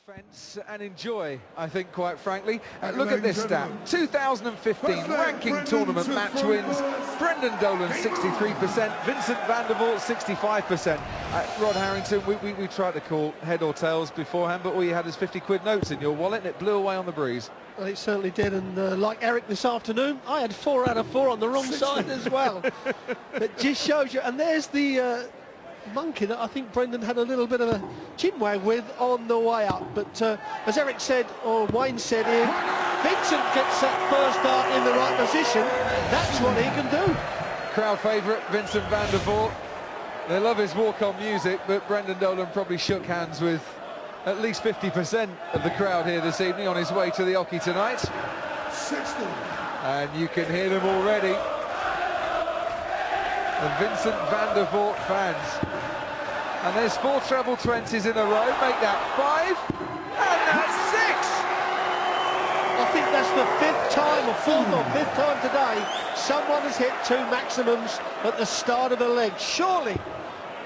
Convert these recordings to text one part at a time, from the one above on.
fence and enjoy, I think, quite frankly. Look at this stat. 2015 ranking tournament match wins. Brendan Dolan 63%, Vincent van der Voort 65%. Rod Harrington, we tried to call head or tails beforehand, but all you had is 50 quid notes in your wallet and it blew away on the breeze. Well, it certainly did, and like Eric this afternoon, I had 4 out of 4 on the wrong side as well. It just shows you, and there's the monkey that I think Brendan had a little bit of a chinwag with on the way up. But as Eric said, or Wayne said here, Vincent gets that first dart in the right position, that's what he can do. Crowd favourite, Vincent van der Voort. They love his walk-on music, but Brendan Dolan probably shook hands with at least 50% of the crowd here this evening on his way to the hockey tonight. 60. And you can hear them already. The Vincent van der Voort fans. And there's 4 treble 20s in a row, make that 5, and that's 6! I think that's the 5th time, or 4th or 5th time today, someone has hit 2 maximums at the start of the leg. Surely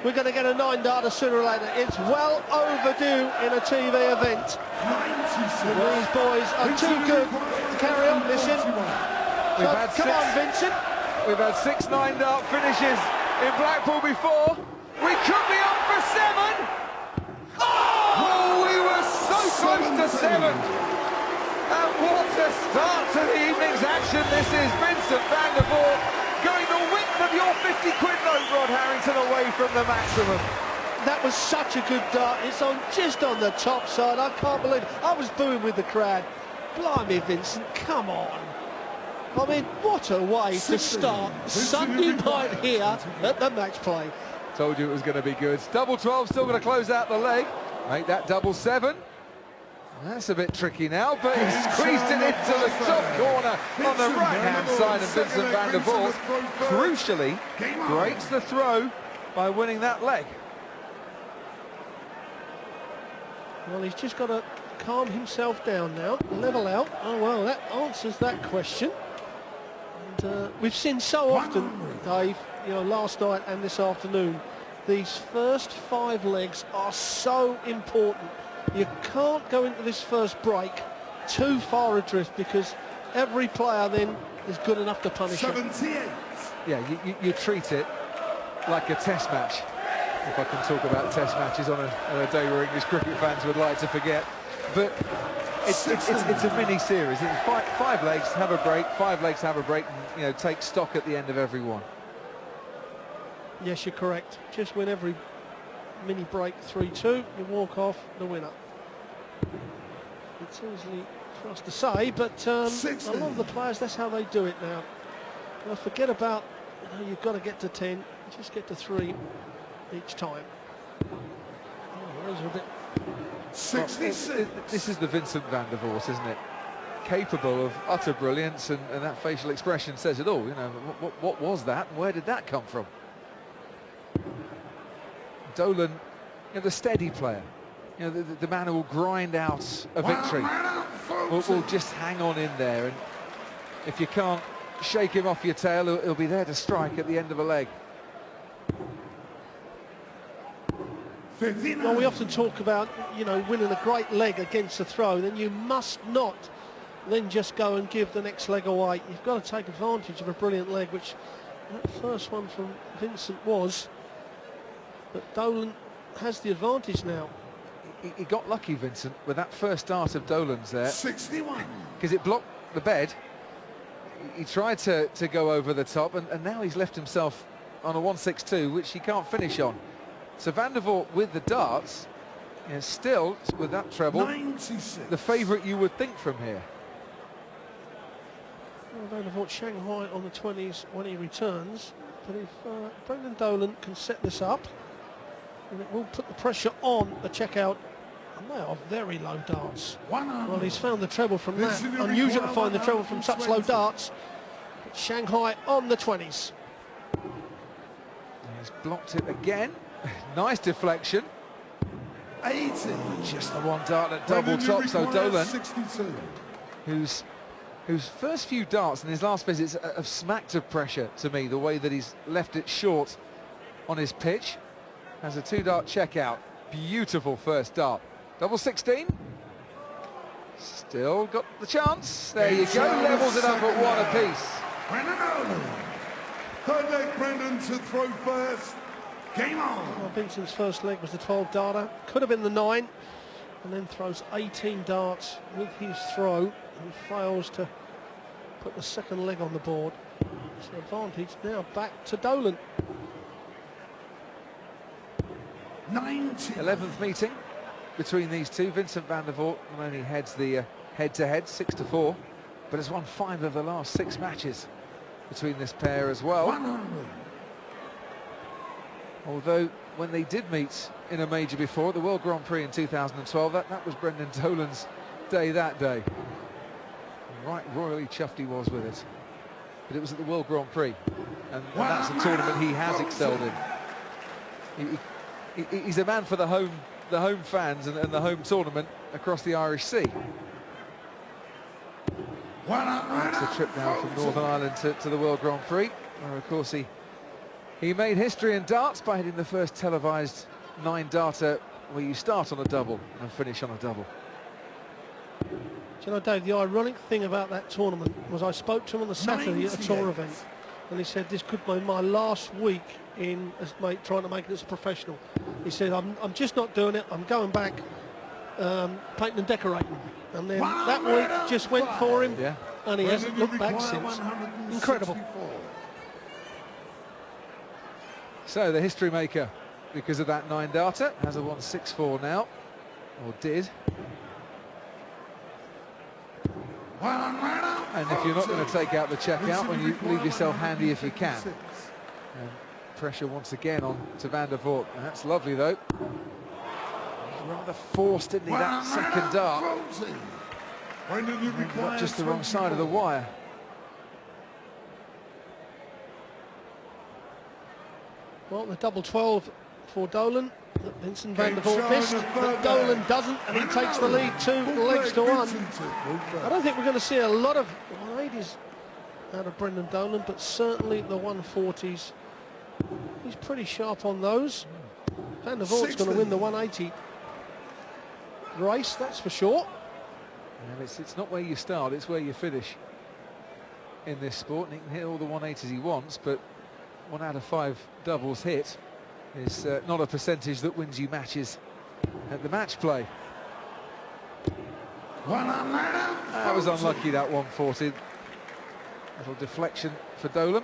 we're going to get a 9-darter sooner or later. It's well overdue in a TV event. And these boys are too good to carry on missing. So, come on, Vincent. We've had 6 9-dart finishes in Blackpool before. We could be up for 7. Oh, we were so close to 7. And what a start to the evening's action this is. Vincent van der Voort going the width of your 50 quid note, Rod Harrington, away from the maximum. That was such a good dart. It's on just on the top side. I can't believe it. I was booing with the crowd. Blimey, Vincent, come on. I mean, what a way to start Sunday night here at the match play. Told you it was going to be good. Double 12, still going to close out the leg. Make that double 7. That's a bit tricky now, but he squeezed it into the top corner on the right-hand side of Vincent van der Voort. Crucially, breaks the throw by winning that leg. Well, he's just got to calm himself down now, level out. Oh, well, that answers that question. And we've seen so often, Dave, you know, last night and this afternoon, these first 5 legs are so important. You can't go into this first break too far adrift, because every player then is good enough to punish you. 78. Yeah, you treat it like a test match, if I can talk about test matches on a day where English cricket fans would like to forget. But it's a mini-series. It's 5 legs, have a break, 5 legs, have a break, and, you know, take stock at the end of every one. Yes, you're correct. Just win every mini break 3-2, you walk off the winner. It's easy for us to say, but a lot of the players, that's how they do it now. Well, forget about, you know, you've got to get to 10, just get to 3 each time. Oh, those are a bit... 66. Well, this is the Vincent van der Voort, isn't it? Capable of utter brilliance, and that facial expression says it all. You know, what was that? Where did that come from? Dolan, you know, the steady player, you know, the man who will grind out a victory, will just hang on in there, and if you can't shake him off your tail, he'll be there to strike at the end of a leg. Well, we often talk about, you know, winning a great leg against a throw, then you must not then just go and give the next leg away. You've got to take advantage of a brilliant leg, which that first one from Vincent was. But Dolan has the advantage now. He got lucky, Vincent, with that first dart of Dolan's there. 61. Because it blocked the bed. He tried to go over the top, and now he's left himself on a 1-6-2, which he can't finish on. So van der Voort with the darts, you know, still with that treble, 96. the favourite you would think from here. Well, van der Voort Shanghai on the 20s when he returns. But if Brendan Dolan can set this up, and it will put the pressure on the checkout, and they are very low darts. Well, he's found the treble from that. Unusual to find the treble from such low darts. But Shanghai on the 20s. He's blocked it again. Nice deflection. 80. Just the one dart at double top. So Dolan, 62. whose first few darts in his last visits have smacked of pressure to me, the way that he's left it short on his pitch. Has a 2-dart check out. Beautiful first dart. Double 16. Still got the chance. There you go. Levels it up at 1 apiece. Brendan Dolan. Third leg, Brendan to throw first. Game on. Well, Vincent's first leg was the 12 darter. Could have been the 9. And then throws 18 darts with his throw and fails to put the second leg on the board. So advantage now back to Dolan. 19. 11th meeting between these two. Vincent van der Voort not only heads the head-to-head 6-4, but has won 5 of the last 6 matches between this pair as well. 100. Although when they did meet in a major before, the World Grand Prix in 2012, that was Brendan Dolan's day that day. Right royally chuffed he was with it. But it was at the World Grand Prix, and that's a tournament he has excelled in. He's a man for the home fans and the home tournament across the Irish Sea. That's the trip now from Northern Ireland to the World Grand Prix, where of course he made history in darts by hitting the first televised 9-darter where you start on a double and finish on a double. Do you know, Dave, the ironic thing about that tournament was I spoke to him on the Saturday at a tour event, and he said this could be my last week in trying to make it as a professional. He said, I'm just not doing it, I'm going back painting and decorating. And then that week just went for him, yeah, and he hasn't looked back since. Incredible. So the history maker, because of that 9-darter, has a 164 now, or did. And if you're not going to take out the checkout, when you leave yourself handy if you can. And pressure once again on to van der Voort. That's lovely though. He's rather forced, didn't he, that second dart? Got just the wrong side of the wire. Well, the double 12 for Dolan. Vincent van der Voort missed, but Dolan doesn't, and he takes the lead 2 legs to 1. I don't think we're going to see a lot of 180s out of Brendan Dolan, but certainly the 140s. He's pretty sharp on those. Van der Voort's going to win the 180 race, that's for sure. And it's not where you start, it's where you finish in this sport. And he can hit all the 180s he wants, but 1 out of 5 doubles hit is not a percentage that wins you matches at the match play. That was unlucky, that 140. Little deflection for Dolan.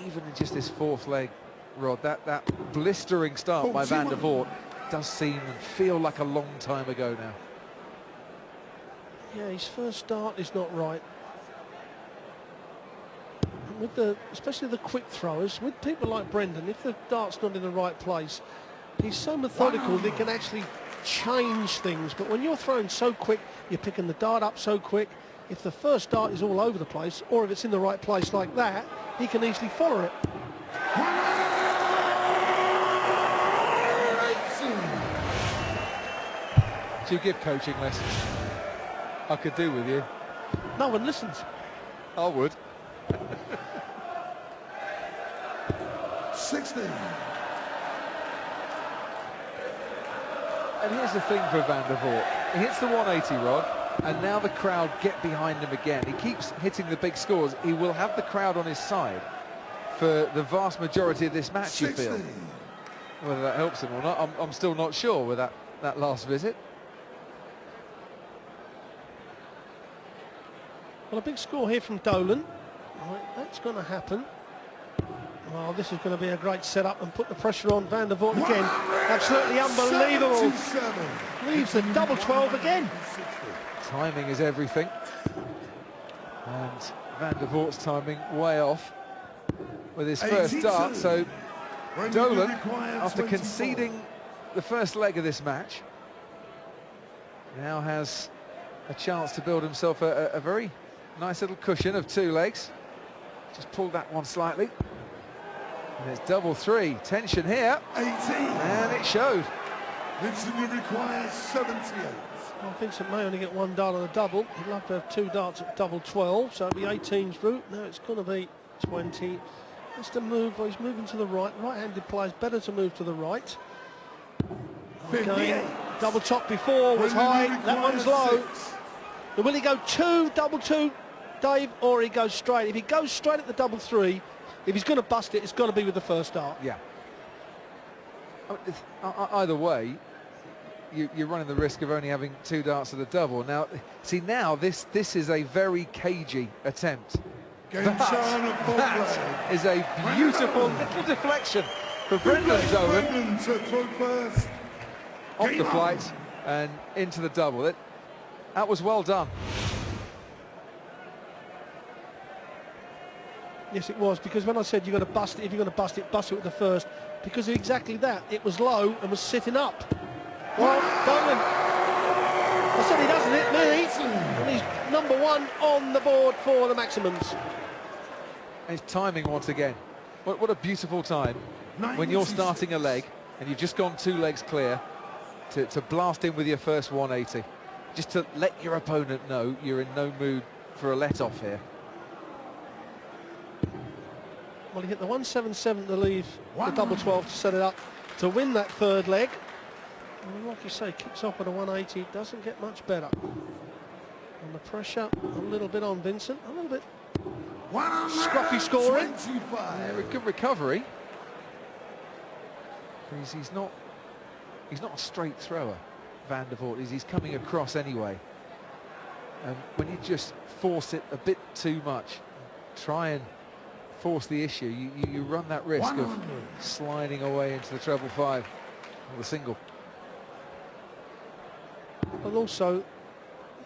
Even in just this 4th leg, Rod, that blistering start by van der Voort does seem and feel like a long time ago now. Yeah, his first start is not right. With especially the quick throwers, with people like Brendan, if the dart's not in the right place, he's so methodical that he can actually change things. But when you're throwing so quick, you're picking the dart up so quick, if the first dart is all over the place, or if it's in the right place like that, he can easily follow it. Do you give coaching lessons? I could do with you. No one listens. I would. 16. And here's the thing for van der Voort. He hits the 180 rod, and now the crowd get behind him again. He keeps hitting the big scores. He will have the crowd on his side for the vast majority of this match, 16. you feel. Whether that helps him or not, I'm still not sure with that last visit. Well, a big score here from Dolan. Right, that's going to happen. Well, this is going to be a great setup and put the pressure on van der Voort again. Absolutely unbelievable. Leaves the double 12 again. Timing is everything. And van der Voort's timing way off with his first dart. So Dolan, after conceding the first leg of this match, now has a chance to build himself a very nice little cushion of 2 legs. Just pulled that one slightly. And it's double 3. Tension here. 18. And it showed. Vincent, you require 78. Well, Vincent may only get 1 dart on a double. He'd love to have 2 darts at double 12, so it'll be 18's route. Now it's going to be 20. Has to move. Well, he's moving to the right. Right-handed players better to move to the right. Again, double top before was high, that one's low. But will he go double two, Dave, or he goes straight? If he goes straight at the double three, if he's going to bust it, it's got to be with the first dart. Yeah. Either way, you're running the risk of only having 2 darts at a double. Now, see, now this is a very cagey attempt. That is a beautiful little deflection for Brendan Dolan. Off the flight and into the double. That was well done. Yes, it was, because when I said you're going to bust it, if you're going to bust it with the first, because of exactly that. It was low and was sitting up. Well, Dolan, I said he doesn't hit me, and he's #1 on the board for the maximums. His timing once again. What a beautiful time when you're starting a leg and you've just gone 2 legs clear to blast in with your first 180. Just to let your opponent know you're in no mood for a let-off here. Well, he hit the 177 to leave the double 12 to set it up to win that third leg. And like you say, kicks off at a 180, doesn't get much better. And the pressure a little bit on Vincent, a little bit scruffy scoring. Yeah, a good recovery. He's not a straight thrower, Van der Voort. He's coming across anyway. And when you just force it a bit too much, try and force the issue, you run that risk of sliding away into the treble 5 or the single. And also,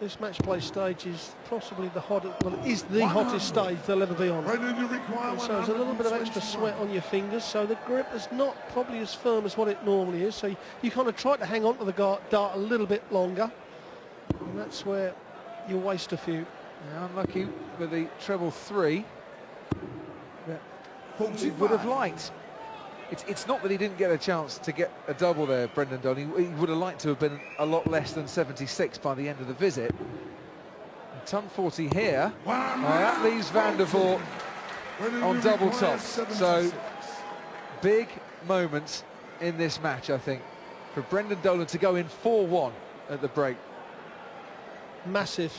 this match play stage is possibly the hottest, well, it is the hottest stage they'll ever be on. And so there's a little bit of extra sweat on your fingers, so the grip is not probably as firm as what it normally is, so you kind of try to hang on to the dart a little bit longer, and that's where you waste a few. Now, unlucky with the treble 3. He would have liked. It's not that he didn't get a chance to get a double there, Brendan Dolan. He would have liked to have been a lot less than 76 by the end of the visit. And ton 40 here. That leaves Van der Voort on double top. So, big moments in this match, I think, for Brendan Dolan to go in 4-1 at the break. Massive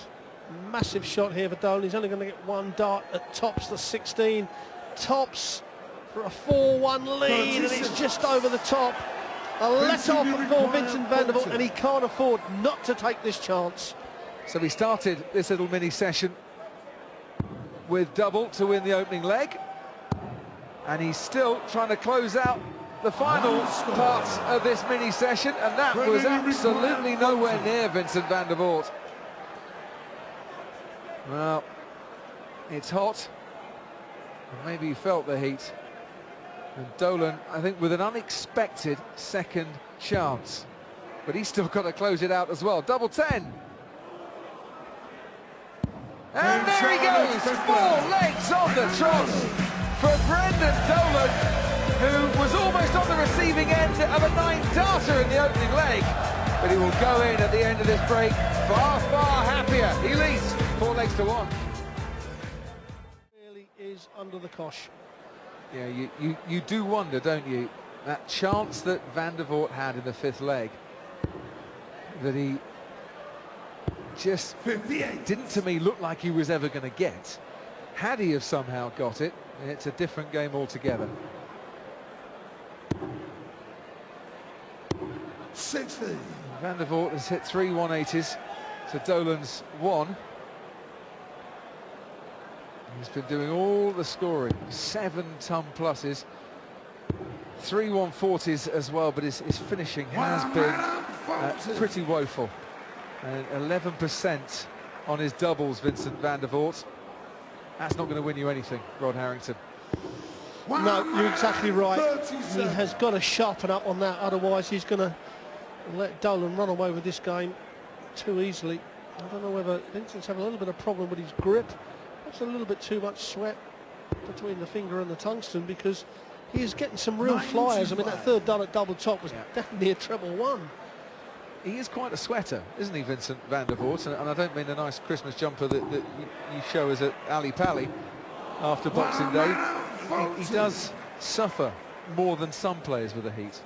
shot here for Dolan. He's only going to get 1 dart at tops the 16. Tops for a 4-1 lead, and it's just over the top. A let-off for Vincent van der Voort, and he can't afford not to take this chance. So we started this little mini session with double to win the opening leg, and he's still trying to close out the final parts of this mini session, and that was absolutely nowhere near Vincent van der Voort. Well, it's hot, and maybe he felt the heat. And Dolan, I think, with an unexpected second chance. But he's still got to close it out as well. Double 10. And there he goes! 4 legs on the trot for Brendan Dolan, who was almost on the receiving end of a 9-darter in the opening leg. But he will go in at the end of this break far, far happier. He leads 4 legs to 1. Really is under the cosh. Yeah, you do wonder, don't you, that chance that Van der Voort had in the 5th leg, that he just didn't, to me, look like he was ever going to get. Had he have somehow got it, it's a different game altogether. 60. Van der Voort has hit 3 180s to Dolan's 1. He's been doing all the scoring, 7 ton pluses, 3 140s as well, but his finishing has been pretty woeful. And 11% on his doubles, Vincent van der Voort. That's not going to win you anything, Rod Harrington. No, you're exactly right. He has got to sharpen up on that, otherwise he's going to let Dolan run away with this game too easily. I don't know whether Vincent's having a little bit of problem with his grip. That's a little bit too much sweat between the finger and the tungsten, because he is getting some real flyers. I mean, that 3rd dart at double top was definitely near treble 1. He is quite a sweater, isn't he, Vincent van der Voort? And I don't mean the nice Christmas jumper that you show us at Ali Pali after Boxing Day. He does suffer more than some players with the heat.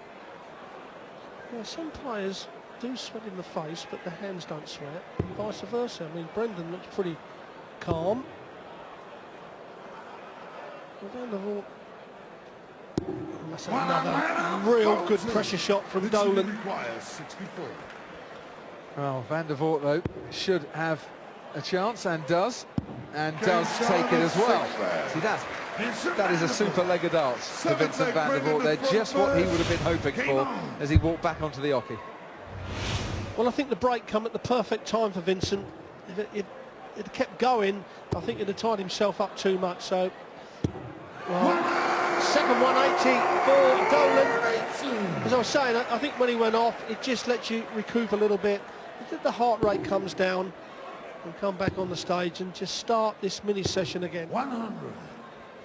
Yeah, some players do sweat in the face, but their hands don't sweat, and vice versa. I mean, Brendan looks pretty calm. Van der Voort. And that's another real good pressure shot from Dolan. Well, Van der Voort, though, should have a chance, and does take it as well. See, that is a super leg of darts to Vincent van der Voort. They're just what he would have been hoping for as he walked back onto the hockey. Well, I think the break come at the perfect time for Vincent. If it kept going, I think he'd have tied himself up too much. So, well, 7-180 for Dolan. As I was saying, I think when he went off, it just lets you recoup a little bit. The heart rate comes down and come back on the stage and just start this mini session again. 100.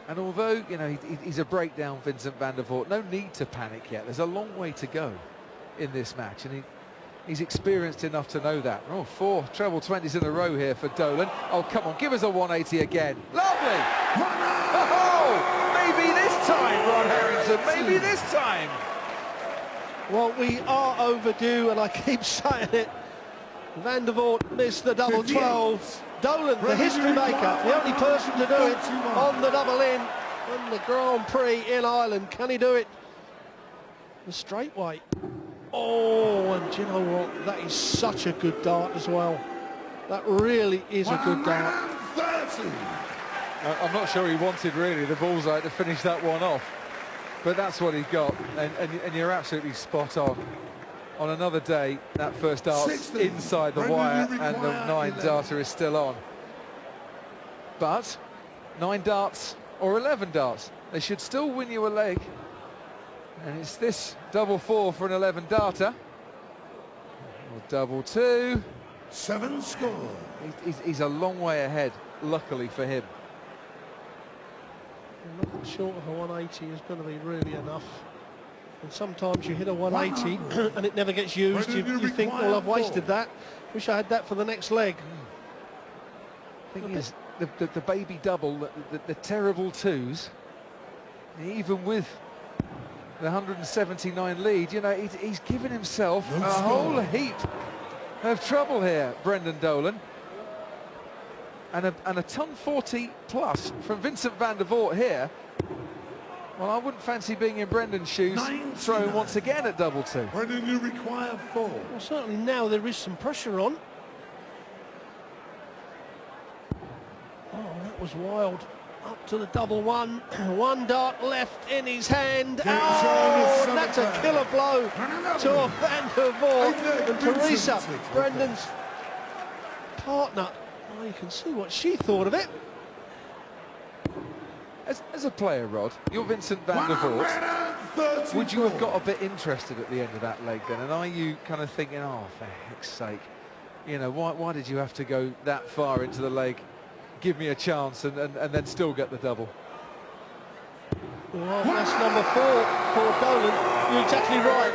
And although, you know, he's a breakdown, Vincent van der Voort, no need to panic yet. There's a long way to go in this match, and he's experienced enough to know that. Oh, 4 treble 20s in a row here for Dolan. Oh, come on, give us a 180 again. Lovely! Oh, maybe this time, Ron Harrington, maybe this time. Well, we are overdue, and I keep saying it. Van der Voort missed the double 12. Dolan, the history maker, the only person to do it on the double in the Grand Prix in Ireland. Can he do it the straightway? Oh, and do you know what? That is such a good dart as well. That really is a good dart. I'm not sure he wanted really the bullseye to finish that one off, but that's what he got, and you're absolutely spot on. On another day, that first dart's inside the wire and the 9 darter is still on. But 9 darts or 11 darts, they should still win you a leg. And it's this double 4 for an 11 darter. Or double 2. 7 score. He's a long way ahead, luckily for him. Nothing short of a 180 is going to be really enough. And sometimes you hit a 180 and it never gets used. You think, well, I've wasted that. Wish I had that for the next leg. Thing is, the baby double, the terrible 2s, even with the 179 lead, you know, he's given himself a whole heap of trouble here, Brendan Dolan. And a ton 40 plus from Vincent van der Voort here. Well, I wouldn't fancy being in Brendan's shoes, throwing once again at double 2. Brendan, you require 4. Well, certainly now there is some pressure on. Oh, that was wild. Up to the double 1. 1 dart left in his hand. Oh, and that's a killer blow to Van der Voort. And Teresa, Brendan's partner. Oh, you can see what she thought of it. As a player, Rod, you're Vincent van der Voort. Would you have got a bit interested at the end of that leg then? And are you kind of thinking, oh, for heck's sake, you know, why did you have to go that far into the leg? Give me a chance and then still get the double. Well, that's number 4 for Dolan. You're exactly right.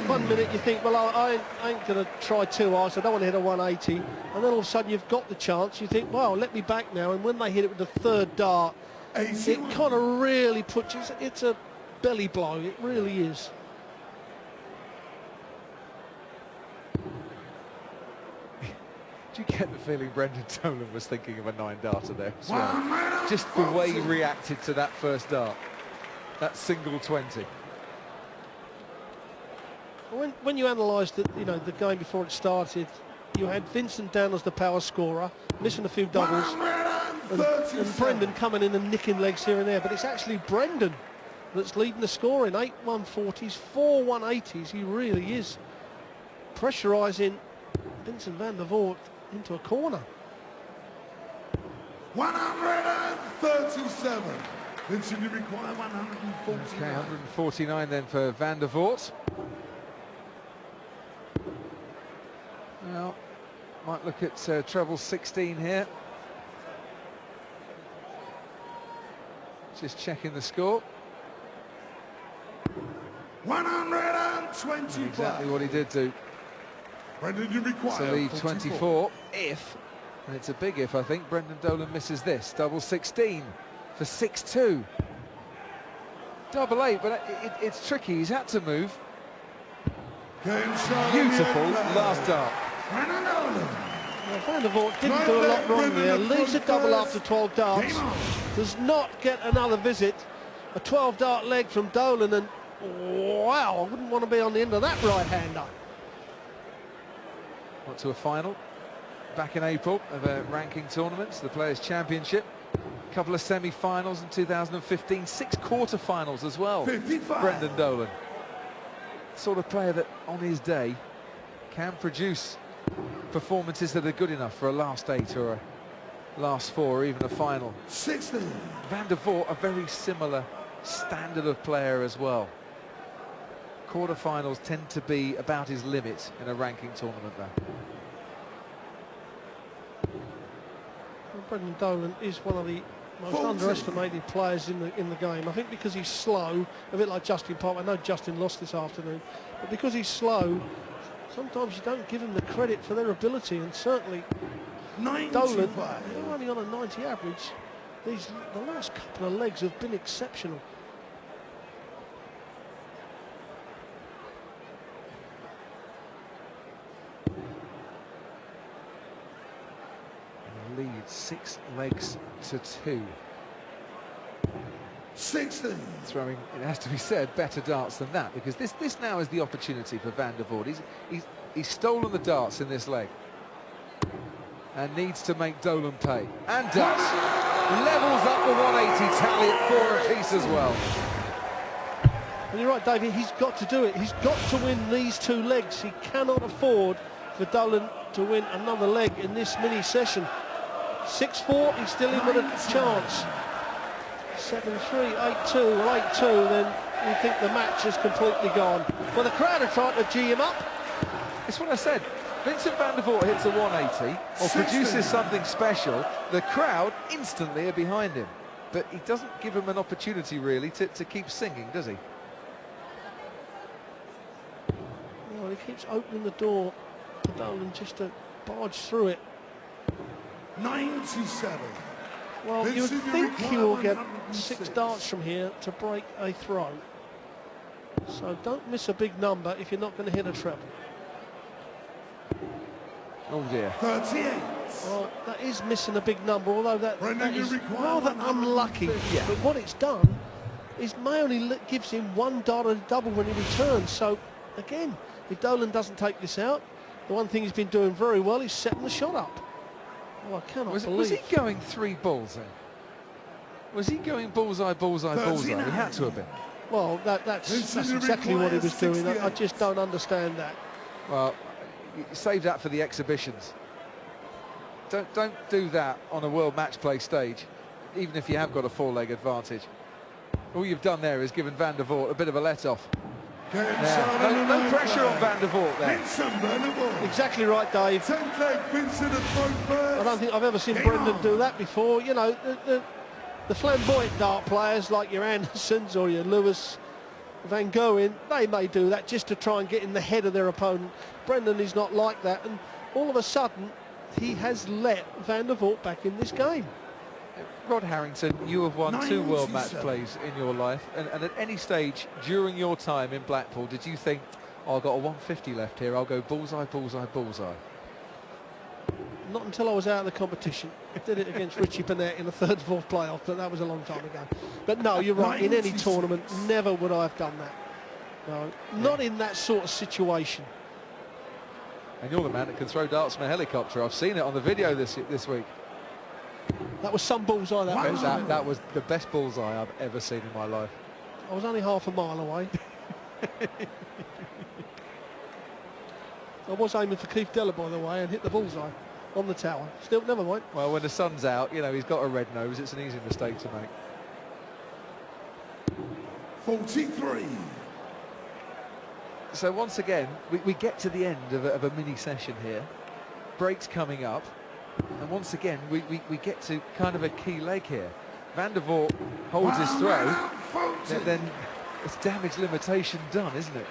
1 minute you think, well, I ain't going to try too hard, so I don't want to hit a 180. And then all of a sudden you've got the chance. You think, well, let me back now. And when they hit it with the 3rd dart, it kind of really puts you, it's a belly blow, it really is. Do you get the feeling Brendan Dolan was thinking of a 9 darter there as well? Just the way he reacted to that first dart, that single 20. When you analysed the the game before it started, you had Vincent down as the power scorer, missing a few doubles. And Brendan coming in and nicking legs here and there, but it's actually Brendan that's leading the scoring. 8 140s, 4 180s. He really is pressurising Vincent van der Voort into a corner. 137. Vincent, you require 149. Okay, 149 then for van der Voort. Well, might look at treble 16 here. Just checking the score. 120. Exactly what he did do. Brendan, you require To leave 24 if, and it's a big if, I think, Brendan Dolan misses this. Double 16 for 6-2. Double 8, but it's tricky. He's had to move. Beautiful last dart. Well, Van der Voort didn't do a lot wrong there. Leaves a double after 12 darts. Does not get another visit. A 12-dart leg from Dolan, and wow, I wouldn't want to be on the end of that right-hander. Went to a final back in April of a ranking tournament, the Players' Championship. A couple of semi-finals in 2015, 6 quarter-finals as well. 55. Brendan Dolan. Sort of player that, on his day, can produce performances that are good enough for a last 8 or a last 4 or even a final. 60. Van der Voort, a very similar standard of player as well. Quarter-finals tend to be about his limit in a ranking tournament though. Well, Brendan Dolan is one of the most underestimated players in the game. I think because he's slow, a bit like Justin Park. I know Justin lost this afternoon, but because he's slow, sometimes you don't give him the credit for their ability, and certainly 95. Dolan, they're only on a 90 average. The last couple of legs have been exceptional. Lead 6 legs to 2. 60. Throwing, it has to be said, better darts than that, because this now is the opportunity for Van der Voort. He's stolen the darts in this leg and needs to make Dolan pay, and does. Levels up the 180 tally at 4 apiece as well. And you're right, David, he's got to do it. He's got to win these 2 legs. He cannot afford for Dolan to win another leg in this mini session. 6-4, he's still in with a chance. 7-3, 8-2, well 8-2, then you think the match is completely gone. Well, the crowd are trying to G him up. It's what I said. Vincent van der Voort hits a 180 or produces something special, the crowd instantly are behind him. But he doesn't give him an opportunity really to keep singing, does he? Well, he keeps opening the door for Dolan just to barge through it. 97. Well, you would think he will get 6 darts from here to break a throw. So don't miss a big number if you're not going to hit a treble. Oh dear. 38. Well, that is missing a big number, although that is rather 150. unlucky. Yeah. But what it's done is May only gives him 1 dart and a double when he returns. So, again, if Dolan doesn't take this out, the one thing he's been doing very well is setting the shot up. Oh, I cannot believe. Was he going 3 balls then? Was he going bullseye, bullseye, bullseye? He had to have been. Well, that's exactly what he was doing. I just don't understand that. Well, save that for the exhibitions. Don't do that on a world match play stage, even if you have got a 4-leg advantage. All you've done there is given Van der Voort a bit of a let-off. No pressure on Van der Voort there. Exactly right, Dave. I don't think I've ever seen Brendan do that before. You know, the flamboyant dart players like your Andersons or your Lewis, Van Gogh, they may do that just to try and get in the head of their opponent. Brendan is not like that, and all of a sudden he has let Van der Voort back in this game. Rod Harrington, you have won 2 world match plays in your life, and at any stage during your time in Blackpool did you think, oh, I've got a 150 left here, I'll go bullseye, bullseye, bullseye? Not until I was out of the competition. I did it against Richie Burnett in the 3rd, 4th playoff, but that was a long time ago. But no, you're right, in any tournament, never would I have done that. No, not in that sort of situation. And you're the man that can throw darts from a helicopter. I've seen it on the video this week. That was some bullseye, That was the best bullseye I've ever seen in my life. I was only half a mile away. I was aiming for Keith Della, by the way, and hit the bullseye on the tower. Still, never mind. Well, when the sun's out, you know, he's got a red nose. It's an easy mistake to make. 43. So once again, we get to the end of a mini session here. Breaks coming up. And once again, we get to kind of a key leg here. Van der Voort holds his throw. Then it's damage limitation done, isn't it?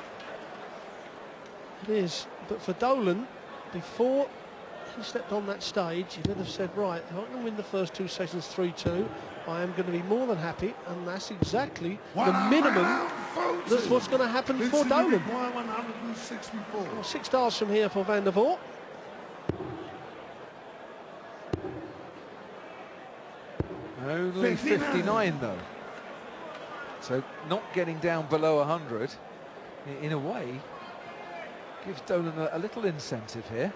It is. But for Dolan, before he stepped on that stage, he would have said, right, if I can win the first 2 sessions 3-2, I am going to be more than happy, and that's exactly the minimum that's what's going to happen for Dolan. 164. Well, 6 darts from here for Van der Voort. Only 59 though. So not getting down below 100, in a way, gives Dolan a little incentive here.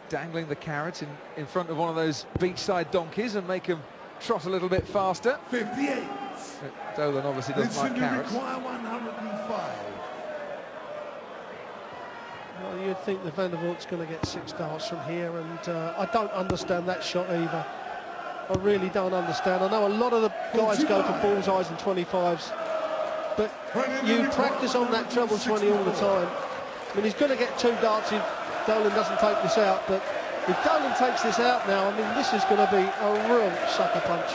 Dangling the carrot in front of one of those beachside donkeys and make him trot a little bit faster. 58. But Dolan obviously doesn't like carrots. Require 105. Well, you'd think the Van der Voort's going to get 6 darts from here, and I don't understand that shot either. I really don't understand. I know a lot of the guys go for bullseyes and 25s, but you practice on that treble 20 all the time. I mean, he's going to get 2 darts if Dolan doesn't take this out, but if Dolan takes this out now, I mean, this is going to be a real sucker punch.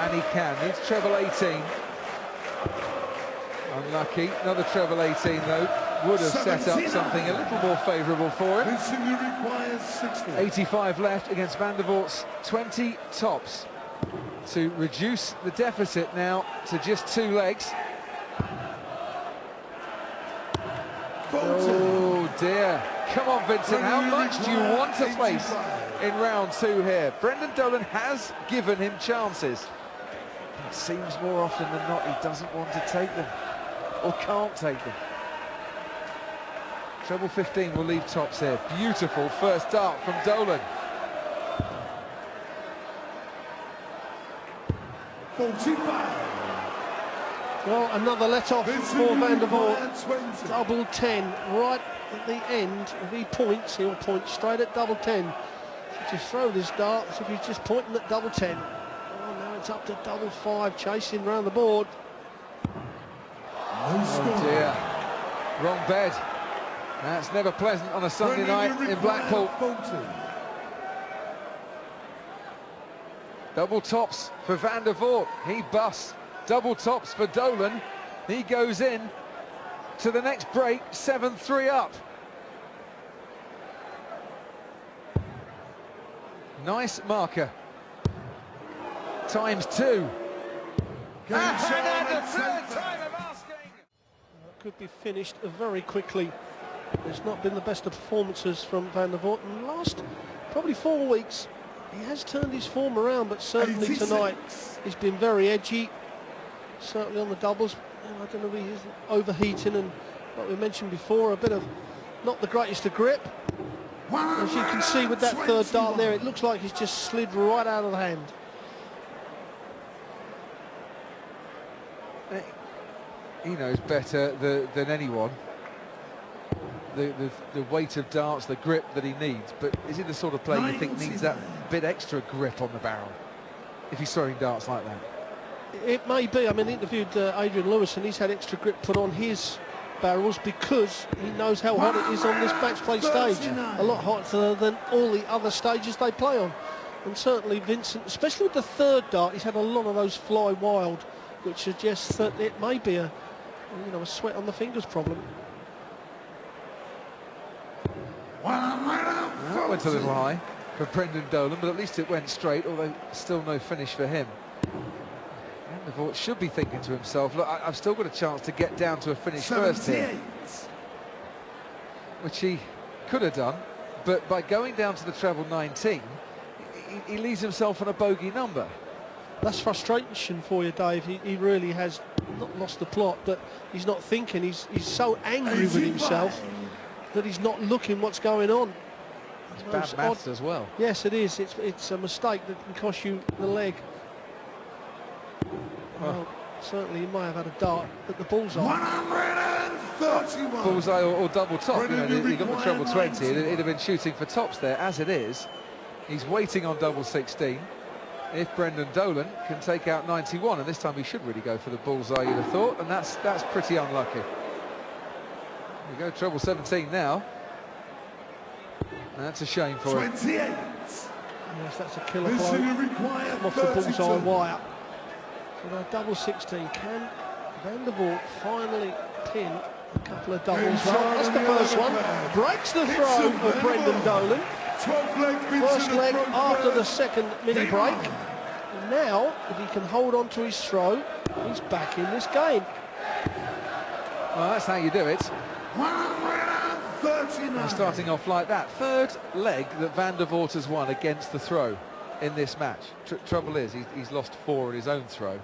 And he can. It's treble 18. Unlucky. Another treble 18 though. Would have set up something a little more favourable for him. 85 left against Van der Voort's 20 tops to reduce the deficit now to just 2 legs. Oh dear. Come on, Vincent, how much do you want to place in round 2 here? Brendan Dolan has given him chances. It seems more often than not he doesn't want to take them, or can't take them. Treble 15 will leave tops here. Beautiful first dart from Dolan. 45. Well, another let-off for Van der Voort. Double 10 right at the end. If he points, he'll point straight at double 10. So just throw this dart as if he's just pointing at double 10. Oh, now it's up to double 5, chasing round the board. Oh dear. Wrong bed. That's never pleasant on a Sunday night in Blackpool. Double tops for Van der Voort. He busts. Double tops for Dolan. He goes in to the next break, 7-3 up. Nice marker. ×2. Could be finished very quickly. It's not been the best of performances from Van der Voort in the last probably 4 weeks. He has turned his form around, but certainly 86. Tonight he's been very edgy, certainly on the doubles. And I don't know if he's overheating, and like we mentioned before, a bit of not the greatest of grip. As you can see with that third dart there, it looks like he's just slid right out of the hand. He knows better than anyone the weight of darts, the grip that he needs, but is he the sort of player you think needs that bit extra grip on the barrel if he's throwing darts like that? It may be. I mean, I interviewed Adrian Lewis, and he's had extra grip put on his barrels because he knows how hot it is on this match play stage. A lot hotter than all the other stages they play on. And certainly Vincent, especially with the third dart, he's had a lot of those fly wild, which suggests that it may be a sweat on the fingers problem. That went a little high for Brendan Dolan, but at least it went straight, although still no finish for him. Van der Voort should be thinking to himself, look, I've still got a chance to get down to a finish first here, which he could have done, but by going down to the treble 19, he leaves himself on a bogey number. That's frustration for you, Dave. He really has not lost the plot, but he's not thinking. He's so angry with himself that he's not looking what's going on. It's bad maths as well. Yes, it is. It's a mistake that can cost you the leg. Well, certainly he might have had a dart at the bullseye. 131. Bullseye or double top. He got the treble 20. He'd have been shooting for tops there. As it is, he's waiting on double 16. If Brendan Dolan can take out 91, and this time he should really go for the bullseye, you'd have thought, and that's pretty unlucky. There we go, treble 17 now. And that's a shame for him. 28. Yes, that's a killer blow. Off the bullseye wire. So now double 16. Can Van der Voort finally pin a couple of doubles? Well, that's the first one. Breaks the throw of Brendan Dolan. First leg after the second mini break. now, if he can hold on to his throw, he's back in this game. Well, that's how you do it. 139. Starting off like that. Third leg that Van der Voort has won against the throw in this match. Trouble is, he's lost 4 in his own throw.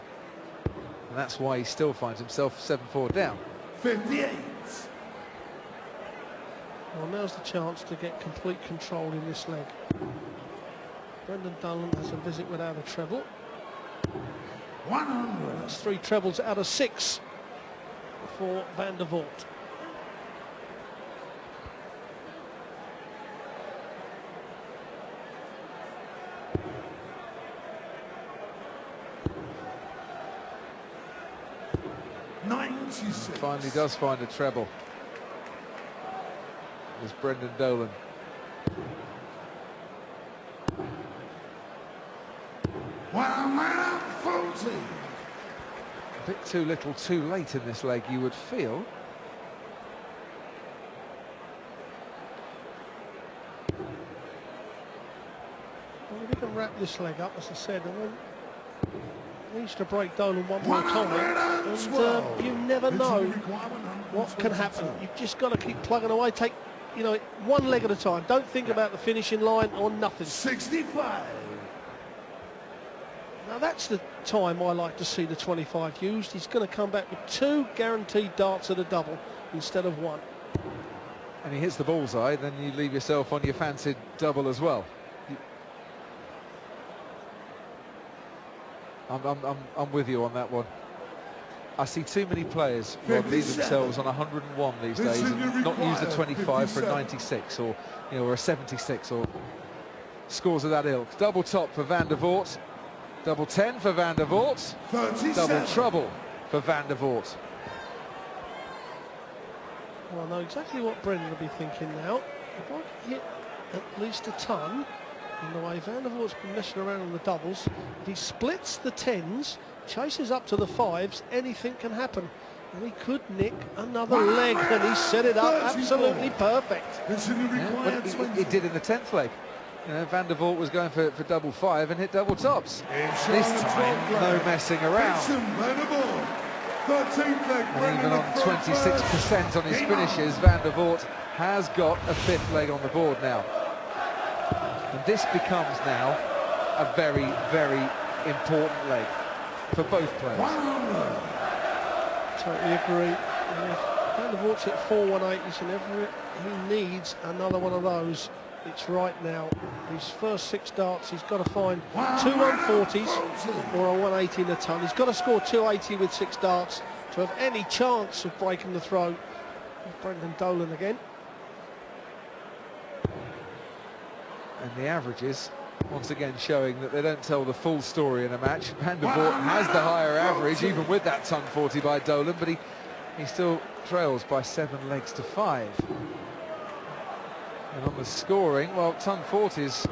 And that's why he still finds himself 7-4 down. 58. Well, now's the chance to get complete control in this leg. Brendan Dolan has a visit without a treble. 100. That's 3 trebles out of 6 for Van der Voort. Finally does find a treble. There's Brendan Dolan. A bit too little too late in this leg, you would feel. Well, we can wrap this leg up, as I said, and then needs to break Dolan one more time, and you never know what can happen. You've just got to keep plugging away, take, you know, one leg at a time. Don't think about the finishing line or nothing. 65. Now that's the time I like to see the 25 used. He's going to come back with 2 guaranteed darts at a double instead of 1. And he hits the bullseye, then you leave yourself on your fancied double as well. I'm with you on that one. I see too many players leave themselves on 101 these days and not use the 25 for a 96 or, you know, or a 76 or scores of that ilk. Double top for Van der Voort, double 10 for Van der Voort, double trouble for Van der Voort. Well, I know exactly what Brendan will be thinking now. If I can hit at least a ton, in the way Van der Voort's been messing around on the doubles, if he splits the 10s, chases up to the 5s, anything can happen. And he could nick another leg, and he set it up absolutely perfect. Yeah, he did in the 10th leg. You know, Van der Voort was going for double 5 and hit double tops. This time, no messing around. And even on 26% on his finishes, Van der Voort has got a 5th leg on the board now. And this becomes now a very, very important leg for both players. Totally agree. And if Van der Voort's at 4-180s and he needs another one of those, it's right now. His first 6 darts, he's got to find 2 140s or a 180 in a ton. He's got to score 280 with 6 darts to have any chance of breaking the throw. Brendan Dolan again. And the averages, once again, showing that they don't tell the full story in a match. Van der Voort has the higher average, even with that ton 40 by Dolan, but he still trails by 7 legs to 5. And on the scoring, well, ton 40's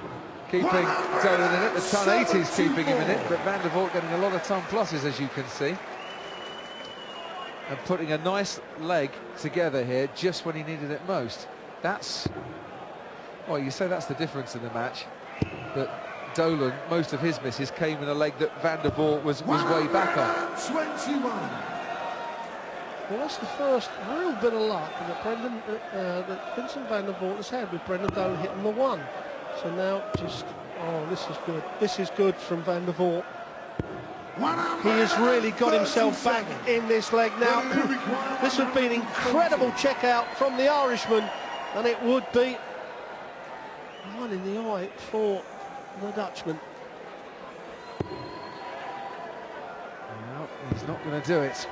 keeping Dolan in it, the ton 80's keeping him in it, but Van der Voort getting a lot of ton pluses, as you can see. And putting a nice leg together here just when he needed it most. That's, well, you say that's the difference in the match. But Dolan, most of his misses came in a leg that Van der Voort was way back on. 21. Well, that's the first real bit of luck that Vincent Van der Voort has had with Brendan Dolan hitting the 1. So now just, oh, this is good. This is good from Van der Voort. He has really got himself back in this leg now. This would be an incredible check out from the Irishman, and it would be one in the eye for the Dutchman. Well, he's not going to do it.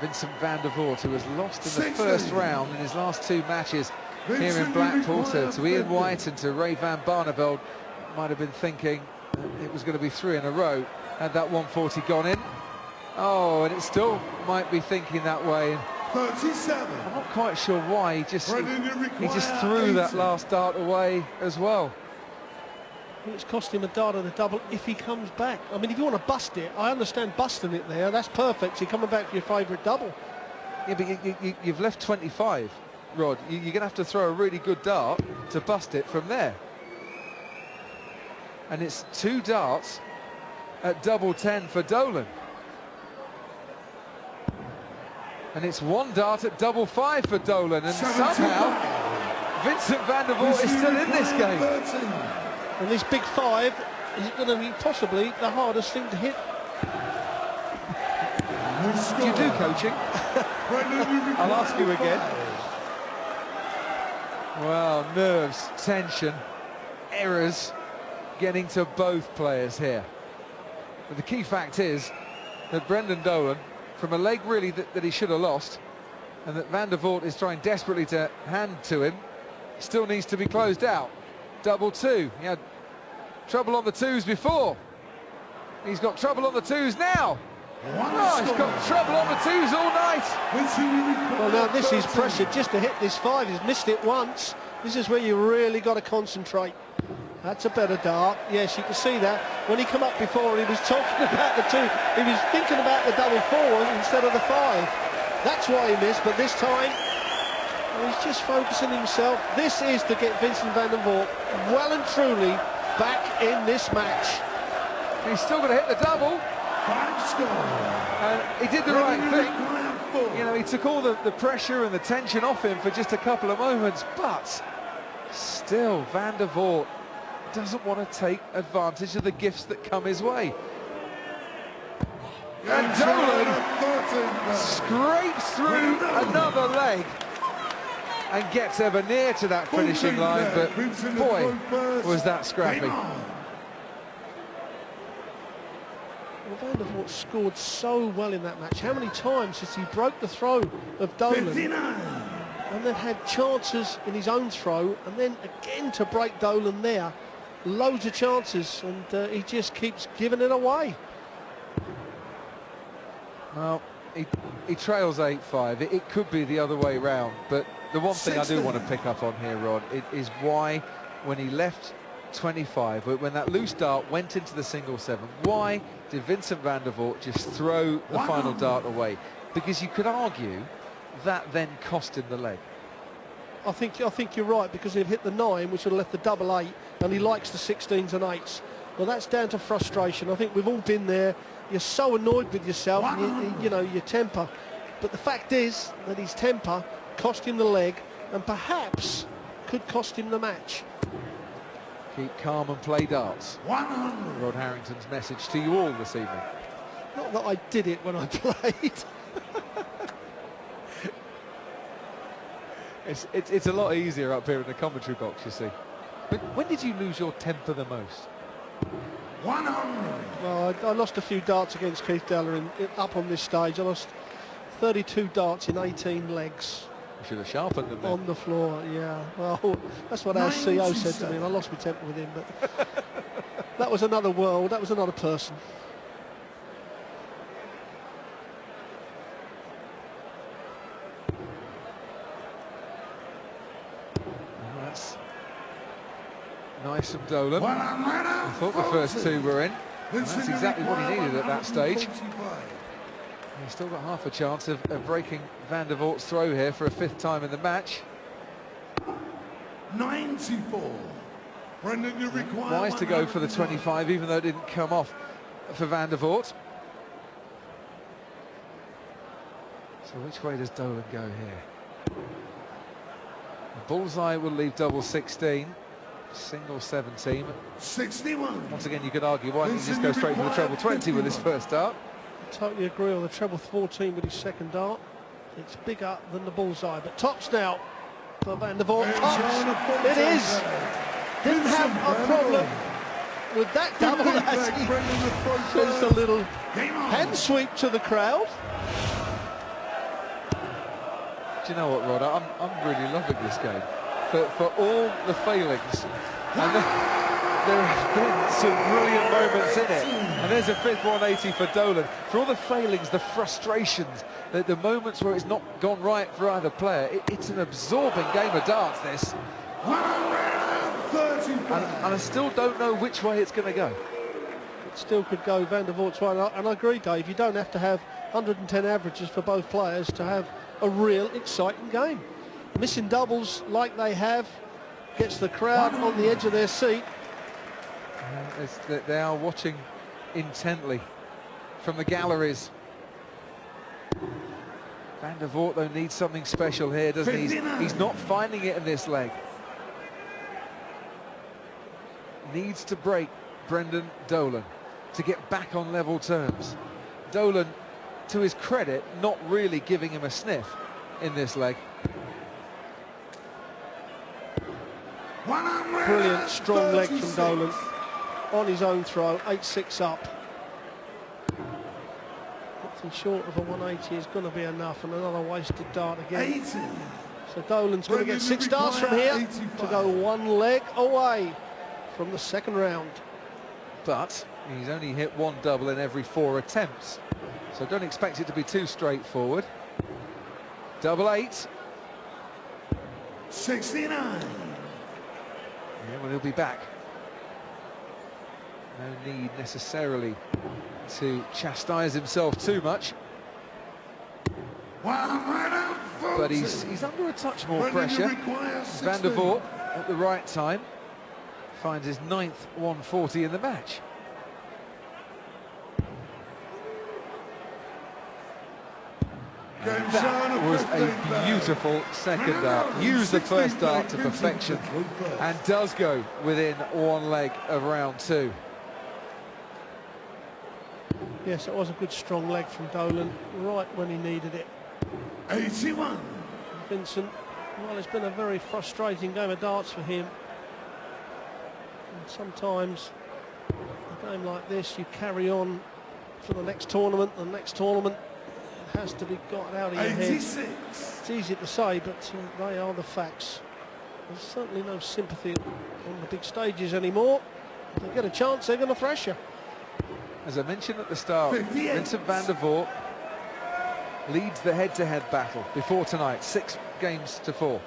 Vincent Van der Voort, who has lost in the first round in his last 2 matches here in Blackpool to Ian White and to Ray van Barneveld, might have been thinking it was going to be 3 in a row. Had that 140 gone in. Oh, and it still might be thinking that way. 37. I'm not quite sure why. He just threw that last dart away as well. Well, it's cost him a dart and a double if he comes back. I mean, if you want to bust it, I understand busting it there. That's perfect. You're coming back for your favourite double. Yeah, but you've left 25, Rod. You're going to have to throw a really good dart to bust it from there. And it's 2 darts at double 10 for Dolan. And it's 1 dart at double 5 for Dolan, and somehow Vincent van der Voort is still in this game. And this big 5 is going to be possibly the hardest thing to hit. Do you do coaching? I'll ask you again. Well, nerves, tension, errors getting to both players here. But the key fact is that Brendan Dolan, from a leg really that he should have lost, and that Van der Voort is trying desperately to hand to him, still needs to be closed out. Double 2. He had trouble on the 2s before. He's got trouble on the 2s now. Oh, he's got trouble on the 2s all night. Well, now this is pressure just to hit this 5. He's missed it once. This is where you really got to concentrate. That's a better dart. Yes, you can see that. When he came up before, he was talking about the 2. He was thinking about the double 4 instead of the 5. That's why he missed, but this time he's just focusing himself. This is to get Vincent van der Voort well and truly back in this match. He's still going to hit the double. And he did the right thing. You know, he took all the pressure and the tension off him for just a couple of moments, but still Van der Voort doesn't want to take advantage of the gifts that come his way. And Dolan scrapes through another leg and gets ever near to that finishing line, but boy, was that scrappy. Well, Van der Voort scored so well in that match. How many times since he broke the throw of Dolan and then had chances in his own throw, and then again to break Dolan there. Loads of chances, and he just keeps giving it away. Well, he trails 8-5. It could be the other way round, but the one thing I do want to pick up on here, Rod, is why when he left 25, when that loose dart went into the single 7, why did Vincent van der Voort just throw the final dart away? Because you could argue that then cost him the leg. I think you're right, because he'd hit the 9, which would have left the double 8, and he likes the 16s and 8s. Well, that's down to frustration. I think we've all been there. You're so annoyed with yourself, and you know, your temper. But the fact is that his temper cost him the leg, and perhaps could cost him the match. Keep calm and play darts. Rod Harrington's message to you all this evening. Not that I did it when I played. It's a lot easier up here in the commentary box, you see. But when did you lose your temper the most? Well, I lost a few darts against Keith Deller up on this stage. I lost 32 darts in 18 legs. You should have sharpened them then. On the floor, yeah. Well, that's what our CEO said to me, and I lost my temper with him. But that was another world. That was another person. That's nice from Dolan. I thought the first 2 were in. That's exactly what he needed at that stage. He's still got half a chance of breaking Van der Voort's throw here for a 5th time in the match. 94. Brendan, you require wise to go for the 25, even though it didn't come off for Van der Voort. So which way does Dolan go here? The bullseye will leave double 16, single 17. 61. Once again, you could argue, why didn't he just go straight for the treble 20 with his first dart? Totally agree on the treble 14 with his second dart. It's bigger than the bullseye, but tops now for Van der Voort. Tops. It is. Didn't have a problem with that double as he does a little hand sweep to the crowd. Do you know what, Rod? I'm really loving this game for all the failings. And there have been some brilliant moments in it. And there's a 5th 180 for Dolan. For all the failings, the frustrations, the moments where it's not gone right for either player, it's an absorbing game of darts, this. And I still don't know which way it's going to go. It still could go Van der Voort's way. And I agree, Dave, you don't have to have 110 averages for both players to have a real exciting game. Missing doubles like they have gets the crowd on the edge of their seat. They are watching intently from the galleries. Van der Voort, though, needs something special here, doesn't he? He's not finding it in this leg. Needs to break Brendan Dolan to get back on level terms. Dolan, to his credit, not really giving him a sniff in this leg. Brilliant, strong leg from Dolan. On his own throw, 8-6 up. Nothing short of a 180 is going to be enough, and another wasted dart again. So Dolan's going to get 6 darts from here to go 1 leg away from the second round. But he's only hit 1 double in every 4 attempts, so don't expect it to be too straightforward. Double 8. 69. Yeah, well, he'll be back. No need necessarily to chastise himself too much. But he's under a touch more pressure. Van der Voort at the right time finds his 9th 140 in the match. And that was a beautiful second dart. Used the first dart to perfection and does go within 1 leg of round 2. Yes, it was a good strong leg from Dolan, right when he needed it. 81. Vincent, well, it's been a very frustrating game of darts for him. And sometimes a game like this, you carry on for the next tournament. The next tournament has to be got out of your head. 86. It's easy to say, but they are the facts. There's certainly no sympathy on the big stages anymore. If they get a chance, they're going to thrash you. As I mentioned at the start, 58. Vincent van der Voort leads the head-to-head battle before tonight, 6 games to 4.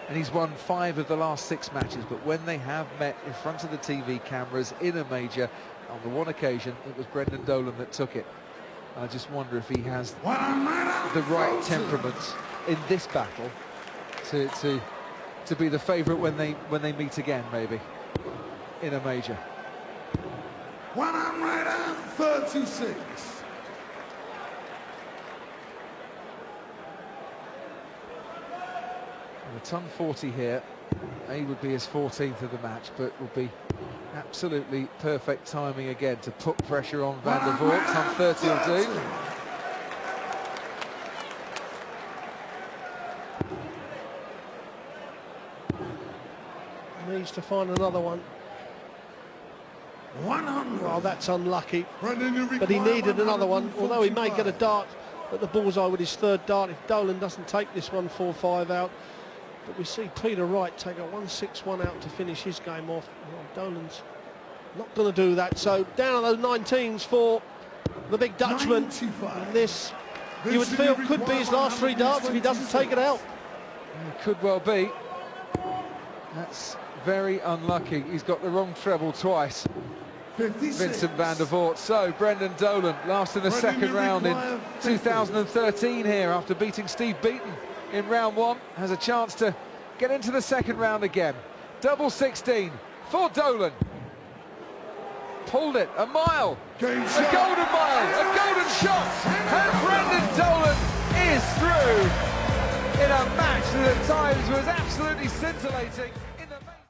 And he's won 5 of the last 6 matches, but when they have met in front of the TV cameras in a major, on the one occasion, it was Brendan Dolan that took it. I just wonder if he has the right temperament in this battle to be the favourite when they meet again, maybe, in a major. 136. A ton 40 here. A would be his 14th of the match, but will be absolutely perfect timing again to put pressure on Van der Voort. Ton 30 will do. Needs to find another one. 100. Well, that's unlucky, but he needed another one, although he may get a dart at the bullseye with his 3rd dart if Dolan doesn't take this 145 out. But we see Peter Wright take a 161 out to finish his game off. Well, Dolan's not going to do that, so down on those 19s for the big Dutchman. 95. And this, you would feel, could be his last 3 darts if he doesn't take it out. It could well be. That's very unlucky. He's got the wrong treble twice. 56. Vincent van der Voort. So Brendan Dolan, last in the second round in 2013 here after beating Steve Beaton in round 1, has a chance to get into the second round again. Double 16 for Dolan. Pulled it a mile, a golden mile, a golden shot, and Brendan Dolan is through in a match that at times was absolutely scintillating.